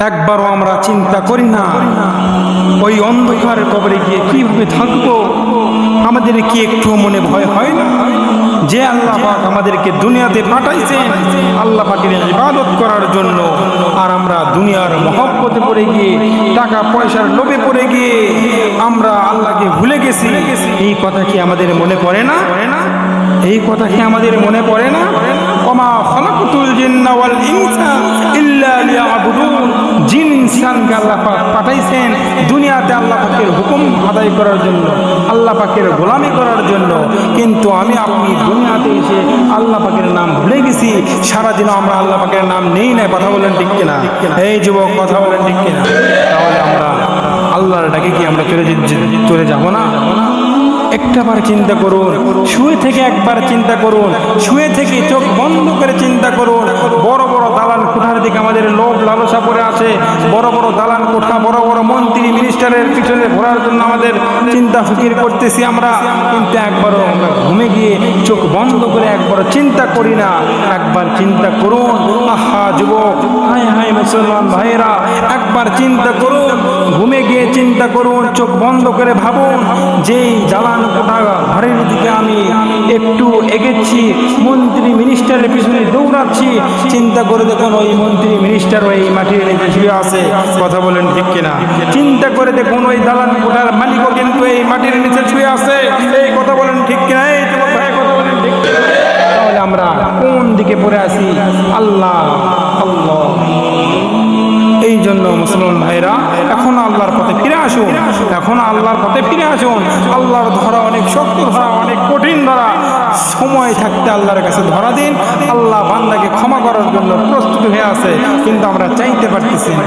একবারও আমরা চিন্তা করি না ওই অন্ধকার কবরে গিয়ে কিভাবে থাকবো। আমাদের কি একটু মনে ভয় হয় না যে আল্লাহ পাক আমাদেরকে দুনিয়াতে পাঠাইছেন আল্লাহ পাকের ইবাদত করার জন্য, আর আমরা দুনিয়ার মহব্বতে পড়ে গিয়ে টাকা পয়সার লোভে পড়ে গিয়ে আমরা আল্লাহকে ভুলে গেছি। এই কথা কি আমাদের মনে পড়ে না? এই কথা কি আমাদের মনে পড়ে না? ওমা খালাকুতুল জিন্না ওয়াল ইনসা ইল্লা লিয়াবুদুন। জিন ইনসানকে আল্লাহ পাক পাঠাইছেন দুনিয়াতে আল্লাহ পাকের হুকুম আদায় করার জন্য, আল্লাহ পাকের গোলামি করার জন্য। কিন্তু আমি আপনি দুনিয়াতে এসে আল্লাহ পাকের নাম ভুলে গেছি। সারাদিনও আমরা আল্লাহ পাকের নাম নেই না। কথা বলেন ঠিক কিনা? এই যুবক, কথা বলেন ঠিক কিনা? তাহলে আমরা আল্লাহর ডাকে কি আমরা চলে যাব না? একটাবার চিন্তা করুন, শুয়ে থেকে একবার চিন্তা করুন, শুয়ে থেকে চোখ বন্ধ করে চিন্তা করুন। বড় বড় দালান কোঠার দিকে আমাদের লোভ লালসা পড়ে আছে। বড় বড় দালান কোঠা, বড় বড় মন্ত্রী মিনিস্টারের পিছনে ঘোরার জন্য আমাদের চিন্তা ফিকির করতেছি আমরা, কিন্তু একবারও আমরা ঘুমে গিয়ে চোখ বন্ধ করে একবারও চিন্তা করি না। একবার চিন্তা করুন। আহা যুবক, হায় হায় মুসলমান ভাইয়েরা, একবার চিন্তা করুন, ঘুমে গিয়ে চিন্তা করুন, চোখ বন্ধ করে ভাবুন, যেই দালান কোঠা ঘরের দিকে আমি একটু এগেছি, মন্ত্রী মিনিস্টারের পিছনে দৌড়াচ্ছি, চিন্তা করে দেখুন ওই মন্ত্রী মিনিস্টার ওই মাটির নিচে শুয়ে আছে। কথা বলেন ঠিক কিনা? চিন্তা করে দেখুন ওই দালান কোঠার মালিকও কিন্তু এই মাটির নিচে শুয়ে আছে। এই কথা বলেন ঠিক কিনা? এই যুবক ভাই, কথা বলেন ঠিক কিনা? তাহলে আমরা কোন দিকে পড়ে আছি? আল্লাহ আল্লাহ। এই জন্য মুসলমান ভাইরা, এখন আল্লাহর পথে ফিরে আসুন, এখন আল্লাহর পথে ফিরে আসুন। আল্লাহর ধরা অনেক শক্ত ধরা, অনেক কঠিন ধরা। সময় থাকতে আল্লাহর কাছে ধরা দিন। আল্লাহ বান্দাকে ক্ষমা করার জন্য প্রস্তুত হয়ে আছে, কিন্তু আমরা চাইতে পারতেছি না।